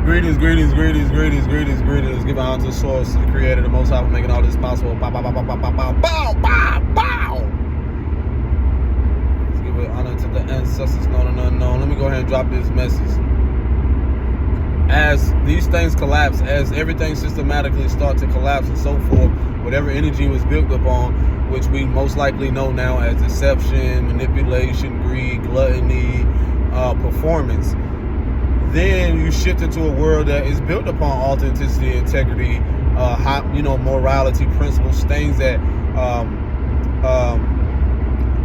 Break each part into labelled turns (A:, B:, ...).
A: Greetings, greetings, greetings, greetings, greetings, greetings. Give honor to the source, the creator, the most high for making all this possible. Bow, bow, bow, bow, bow, bow, bow, bow, bow. Let's give it honor to the ancestors known and unknown. Let me go ahead and drop this message. As these things collapse, as everything systematically starts to collapse and so forth, whatever energy was built upon, which we most likely know now as deception, manipulation, greed, gluttony, performance, then you shift into a world that is built upon authenticity, integrity, morality, principles, things that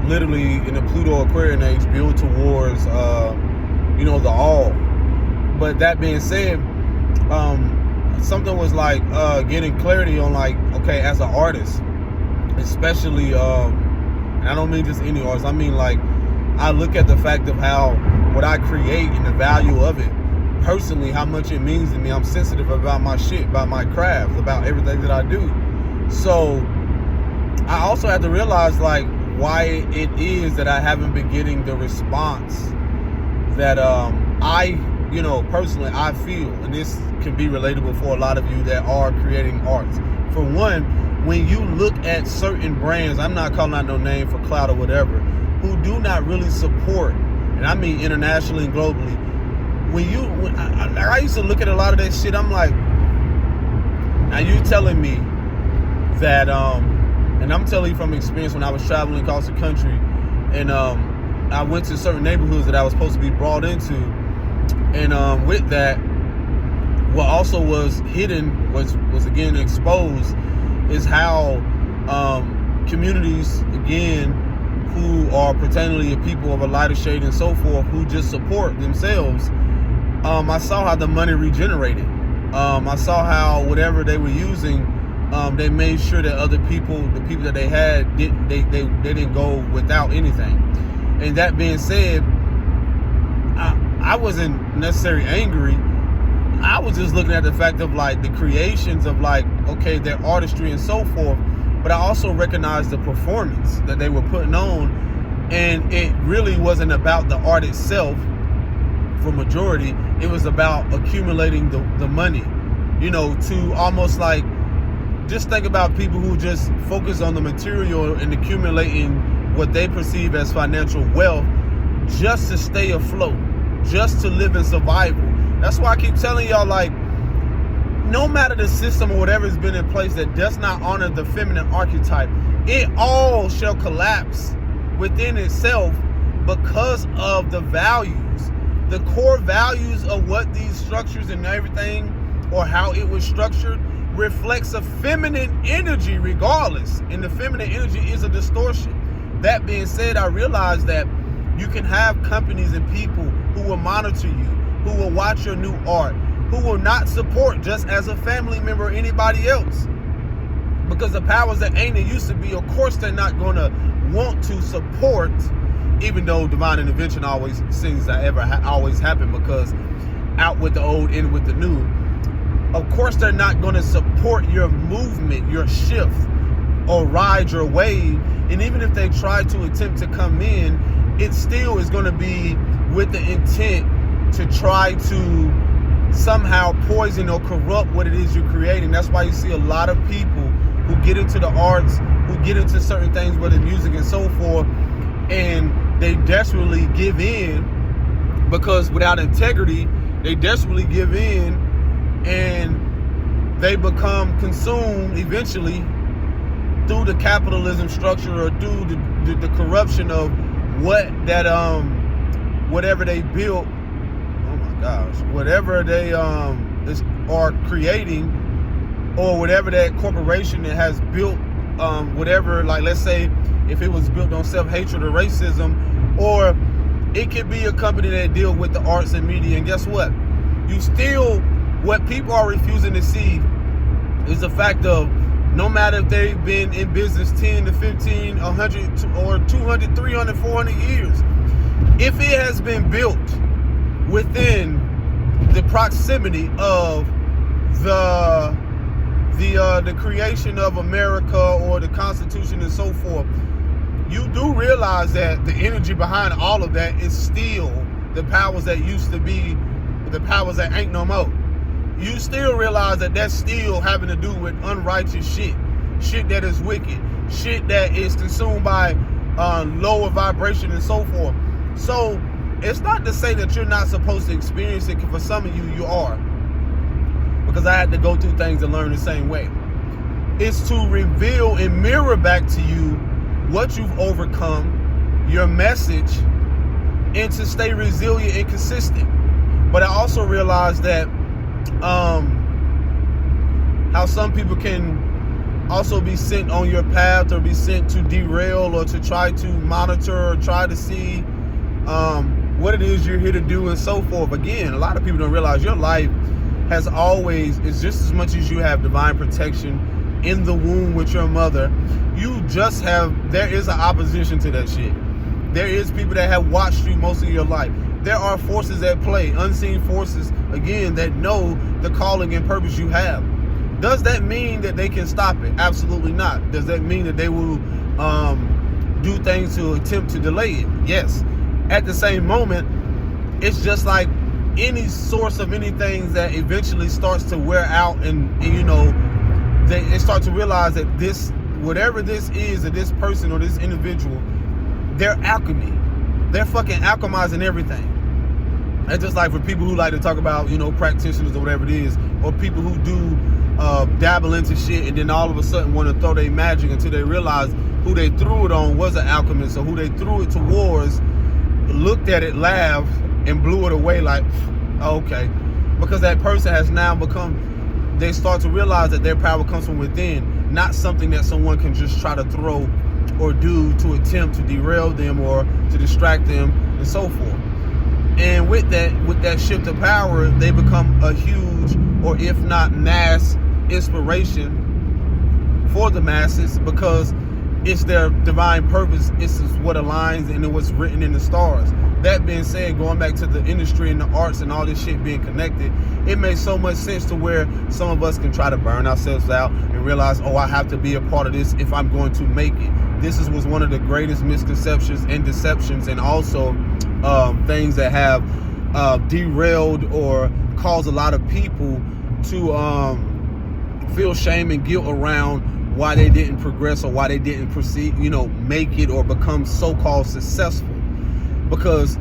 A: literally in the Pluto Aquarian age build towards the all. But that being said, something was like getting clarity on, like, okay, as an artist, especially, and I don't mean just any artist, I mean, like, I look at the fact of how what I create and the value of it, personally, how much it means to me. I'm sensitive about my shit, about my craft, about everything that I do. So I also have to realize, like, why it is that I haven't been getting the response that personally I feel, and this can be relatable for a lot of you that are creating arts. For one, when you look at certain brands, I'm not calling out no name for clout or whatever, who do not really support, and I mean internationally and globally. When I used to look at a lot of that shit, I'm like, now you telling me that, and I'm telling you from experience, when I was traveling across the country, and I went to certain neighborhoods that I was supposed to be brought into, and with that, what also was hidden, was again exposed, is how communities, again, who are pretendingly a people of a lighter shade and so forth, who just support themselves, I saw how the money regenerated. I saw how whatever they were using, they made sure that other people, the people that they had, they didn't go without anything. And that being said, I wasn't necessarily angry. I was just looking at the fact of, like, the creations of, like, okay, their artistry and so forth, but I also recognized the performance that they were putting on, and it really wasn't about the art itself. For majority, it was about accumulating the money, to almost, like, just think about people who just focus on the material and accumulating what they perceive as financial wealth just to stay afloat, just to live in survival. That's why I keep telling y'all, like, no matter the system or whatever has been in place that does not honor the feminine archetype, it all shall collapse within itself because of the values. The core values of what these structures and everything, or how it was structured, reflects a feminine energy regardless. And the feminine energy is a distortion. That being said, I realize that you can have companies and people who will monitor you, who will watch your new art, who will not support just as a family member or anybody else. Because the powers that ain't, it used to be, of course they're not going to want to support, even though divine intervention always seems to always happen, because out with the old, in with the new. Of course they're not going to support your movement, your shift, or ride your wave. And even if they try to attempt to come in, it still is going to be with the intent to try to somehow poison or corrupt what it is you're creating. That's why you see a lot of people who get into the arts, who get into certain things, whether music and so forth, and they desperately give in, because without integrity, they desperately give in, and they become consumed eventually through the capitalism structure, or through the corruption of what that whatever they built, whatever they are creating, or whatever that corporation that has built, whatever, like, let's say if it was built on self-hatred or racism, or it could be a company that deal with the arts and media. And guess what? What people are refusing to see is the fact of, no matter if they've been in business 10 to 15, 100 or 200, 300, 400 years, if it has been built within the proximity of the creation of America or the Constitution and so forth, you do realize that the energy behind all of that is still the powers that used to be, the powers that ain't no more. you still realize that that's still having to do with unrighteous shit that is wicked, shit that is consumed by lower vibration and so forth. So it's not to say that you're not supposed to experience it, because for some of you are, because I had to go through things and learn the same way. It's to reveal and mirror back to you what you've overcome, your message, and to stay resilient and consistent. But I also realized that how some people can also be sent on your path, or be sent to derail, or to try to monitor, or try to see what it is you're here to do and so forth. Again, a lot of people don't realize your life has always, is just as much as you have divine protection in the womb with your mother, you just have, there is an opposition to that shit. There is people that have watched you most of your life. There are forces at play, unseen forces, again, that know the calling and purpose you have. Does that mean that they can stop it? Absolutely not. Does that mean that they will do things to attempt to delay it? Yes. At the same moment, it's just like any source of anything that eventually starts to wear out, and you know, they start to realize that this, whatever this is, or this person or this individual, they're alchemy. They're fucking alchemizing everything. It's just like for people who like to talk about, you know, practitioners or whatever it is, or people who do dabble into shit and then all of a sudden want to throw their magic until they realize who they threw it on was an alchemist, or who they threw it towards looked at it, laughed, and blew it away like, oh, okay. Because that person has now become, they start to realize that their power comes from within, not something that someone can just try to throw or do to attempt to derail them or to distract them and so forth. And with that shift of power, they become a huge, or if not mass, inspiration for the masses, because it's their divine purpose. It's what aligns and what's written in the stars. That being said, going back to the industry and the arts and all this shit being connected, it makes so much sense to where some of us can try to burn ourselves out and realize, oh, I have to be a part of this if I'm going to make it. This was one of the greatest misconceptions and deceptions, and also things that have derailed or caused a lot of people to feel shame and guilt around why they didn't progress, or why they didn't proceed, you know, make it or become so-called successful. Because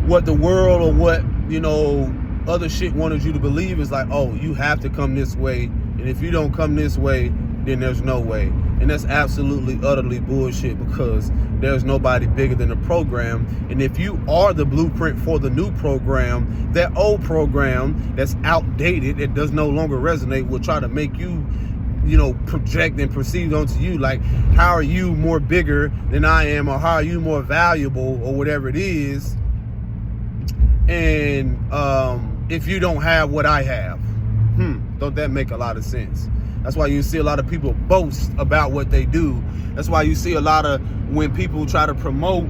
A: what the world, or what, you know, other shit wanted you to believe is like, oh, you have to come this way, and if you don't come this way, then there's no way. And that's absolutely, utterly bullshit, because there's nobody bigger than the program. And if you are the blueprint for the new program, that old program that's outdated, that does no longer resonate, will try to make you, you know, project and perceive onto you like, how are you more bigger than I am, or how are you more valuable, or whatever it is. And if you don't have what I have, don't that make a lot of sense? That's why you see a lot of people boast about what they do. That's why you see a lot of, when people try to promote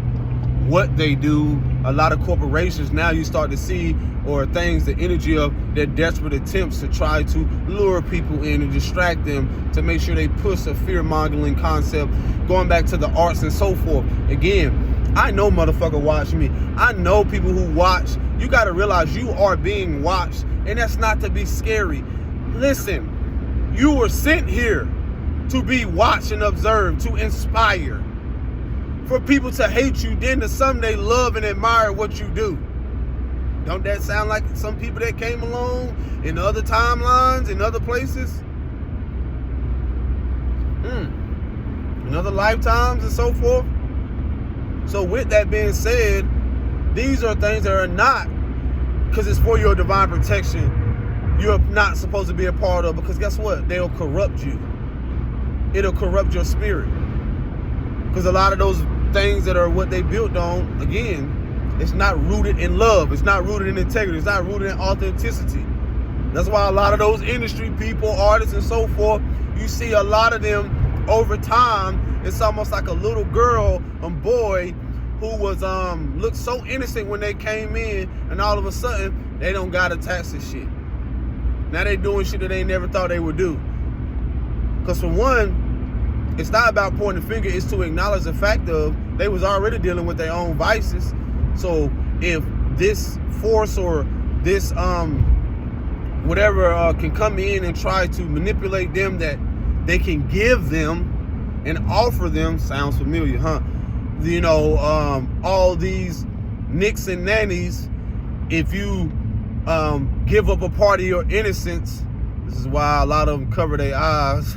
A: what they do, a lot of corporations now you start to see, or things, the energy of their desperate attempts to try to lure people in and distract them, to make sure they push a fear-mongering concept, going back to the arts and so forth. Again, I know motherfucker watch me. I know people who watch. You got to realize you are being watched, and that's not to be scary. Listen, you were sent here to be watched and observed, to inspire. For people to hate you, then to someday love and admire what you do. Don't that sound like some people that came along in other timelines, in other places? In other lifetimes and so forth? So with that being said, these are things that are not, because it's for your divine protection, you're not supposed to be a part of, because guess what? They'll corrupt you. It'll corrupt your spirit. Because a lot of those things that are what they built on, again, it's not rooted in love. It's not rooted in integrity. It's not rooted in authenticity. That's why a lot of those industry people, artists and so forth, you see a lot of them over time, it's almost like a little girl and boy who was looked so innocent when they came in, and all of a sudden they don't got attached to shit. Now they doing shit that they never thought they would do. Because for one, it's not about pointing the finger, it's to acknowledge the fact of they was already dealing with their own vices. So if this force or this can come in and try to manipulate them that they can give them and offer them. Sounds familiar, huh? You know, all these nicks and nannies, if you give up a part of your innocence. This is why a lot of them cover their eyes.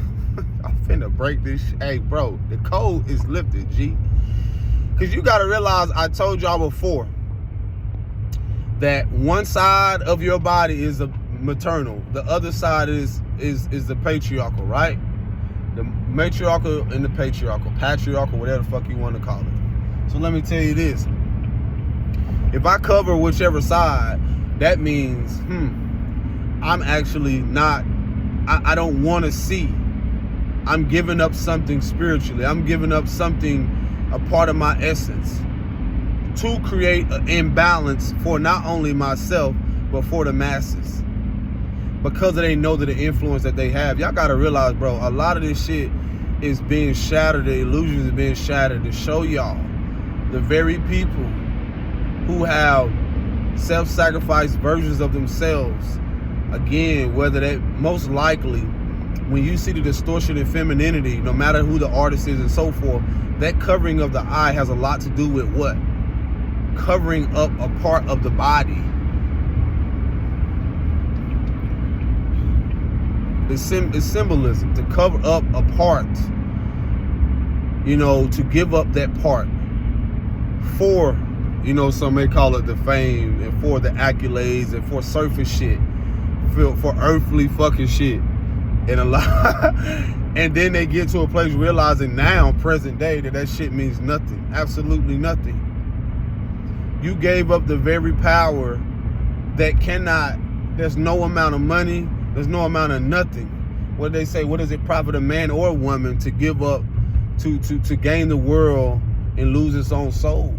A: I'm finna break this Hey, bro, the code is lifted, G. Because you got to realize, I told y'all before, that one side of your body is a maternal. The other side is the patriarchal, right? The matriarchal and the patriarchal. Patriarchal, whatever the fuck you want to call it. So let me tell you this. If I cover whichever side, that means, I'm actually not, I don't want to see. I'm giving up something spiritually. I'm giving up something, a part of my essence, to create an imbalance for not only myself, but for the masses. Because they know that the influence that they have. Y'all got to realize, bro, a lot of this shit is being shattered. The illusions are being shattered to show y'all the very people who have self-sacrificed versions of themselves. Again, whether they, most likely, when you see the distortion in femininity, no matter who the artist is and so forth, that covering of the eye has a lot to do with what? Covering up a part of the body. It's symbolism, to cover up a part, you know, to give up that part for, you know, some may call it the fame and for the accolades and for surface shit, for earthly fucking shit. And a lot, and then they get to a place realizing now, present day, that shit means nothing, absolutely nothing. You gave up the very power that cannot, there's no amount of money, there's no amount of nothing. What they say, what does it profit a man or a woman to give up, to gain the world and lose its own soul?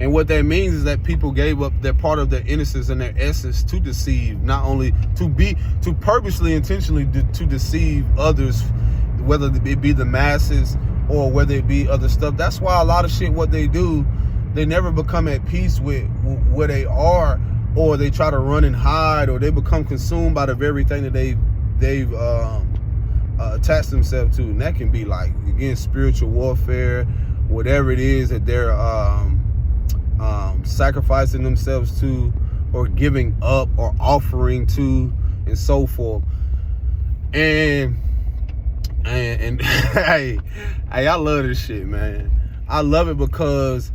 A: And what that means is that people gave up their part of their innocence and their essence to deceive, not only to purposely, intentionally to deceive others, whether it be the masses or whether it be other stuff. That's why a lot of shit, what they do, they never become at peace with where they are, or they try to run and hide, or they become consumed by the very thing that they've attached themselves to. And that can be like, again, spiritual warfare, whatever it is that they're sacrificing themselves to, or giving up, or offering to, and so forth. And hey, I love this shit, man. I love it because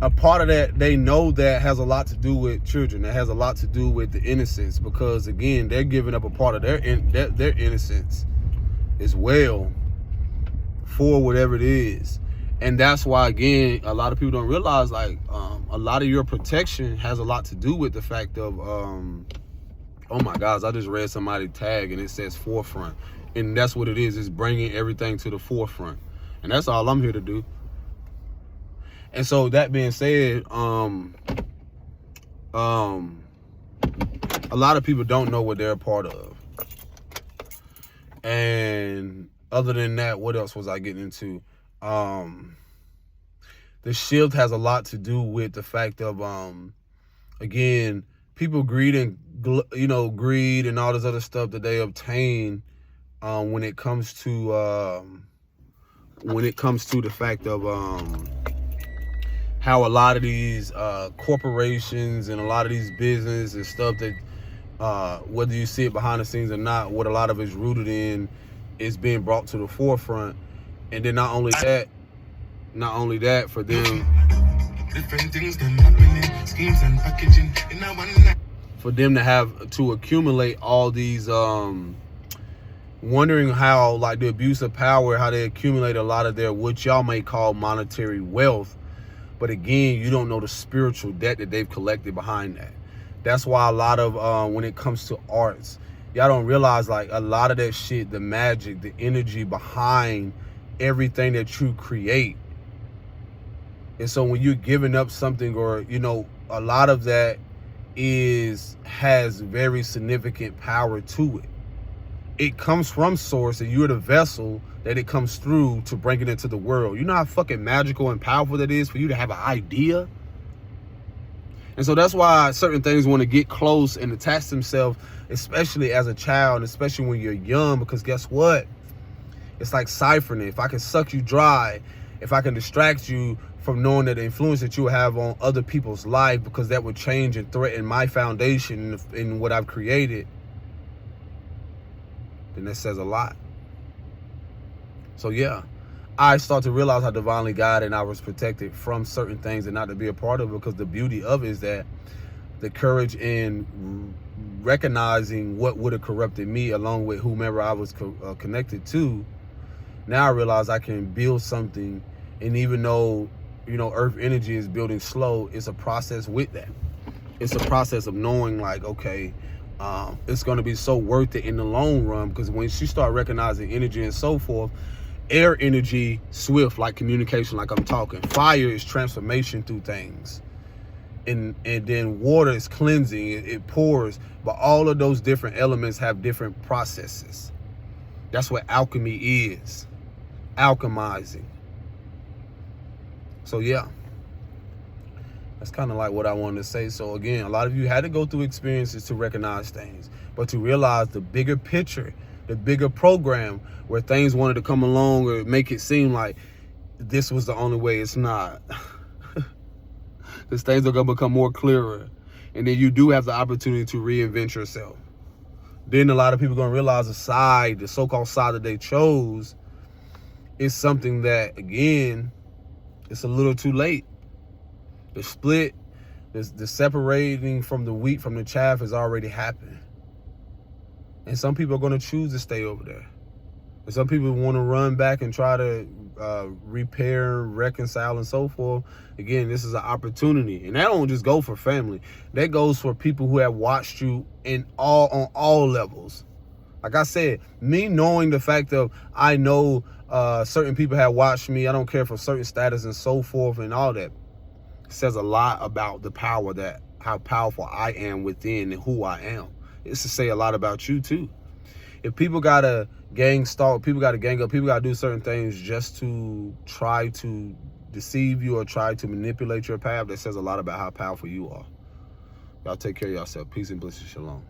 A: a part of that, they know that has a lot to do with children. That has a lot to do with the innocence, because again, they're giving up a part of their innocence as well for whatever it is. And that's why, again, a lot of people don't realize, like, a lot of your protection has a lot to do with the fact of, oh my gosh, I just read somebody tag and it says forefront. And that's what it is. It's bringing everything to the forefront. And that's all I'm here to do. And so that being said, a lot of people don't know what they're a part of. And other than that, what else was I getting into? The shift has a lot to do with the fact of, again, people greed and, you know, greed and all this other stuff that they obtain when it comes to the fact of how a lot of these corporations and a lot of these business and stuff that whether you see it behind the scenes or not, what a lot of it's rooted in is being brought to the forefront. And then not only that, for them, different things that happening, schemes and packaging in one night, for them to have to accumulate all these, wondering how, like, the abuse of power, how they accumulate a lot of their, what y'all may call monetary wealth. But again, you don't know the spiritual debt that they've collected behind that. That's why a lot of, when it comes to arts, y'all don't realize, like, a lot of that shit, the magic, the energy behind everything that you create. And so when you're giving up something, or, you know, a lot of that has very significant power to it. It comes from source, and you're the vessel that it comes through to bring it into the world. You know how fucking magical and powerful that is for you to have an idea? And so that's why certain things want to get close and attach themselves, especially as a child, especially when you're young, because guess what? It's like siphoning. If I can suck you dry, if I can distract you from knowing that the influence that you have on other people's life, because that would change and threaten my foundation in what I've created, then that says a lot. So yeah, I start to realize how divinely guided and I was protected from certain things and not to be a part of it, because the beauty of it is that the courage in recognizing what would have corrupted me along with whomever I was connected to, now I realize I can build something. And even though, you know, earth energy is building slow, it's a process with that. It's a process of knowing like, okay, it's going to be so worth it in the long run, because when you start recognizing energy and so forth, air energy, swift, like communication, like I'm talking. Fire is transformation through things. And then water is cleansing, it pours. But all of those different elements have different processes. That's what alchemy is. Alchemizing. So yeah, that's kind of like what I wanted to say. So again, a lot of you had to go through experiences to recognize things, but to realize the bigger picture, the bigger program, where things wanted to come along or make it seem like this was the only way. It's not. Because things are going to become more clearer. And then you do have the opportunity to reinvent yourself. Then a lot of people are going to realize the so-called side that they chose is something that, again, it's a little too late. The split, the separating from the wheat from the chaff has already happened. And some people are going to choose to stay over there. And some people want to run back and try to repair, reconcile, and so forth. Again, this is an opportunity. And that don't just go for family. That goes for people who have watched you on all levels. Like I said, me knowing the fact of I know certain people have watched me, I don't care for certain status and so forth and all that, says a lot about the power how powerful I am within and who I am. It's to say a lot about you too. If people gotta gang stalk, people gotta gang up, people gotta do certain things just to try to deceive you or try to manipulate your path, that says a lot about how powerful you are. Y'all take care of yourself. Peace and blessings. Shalom.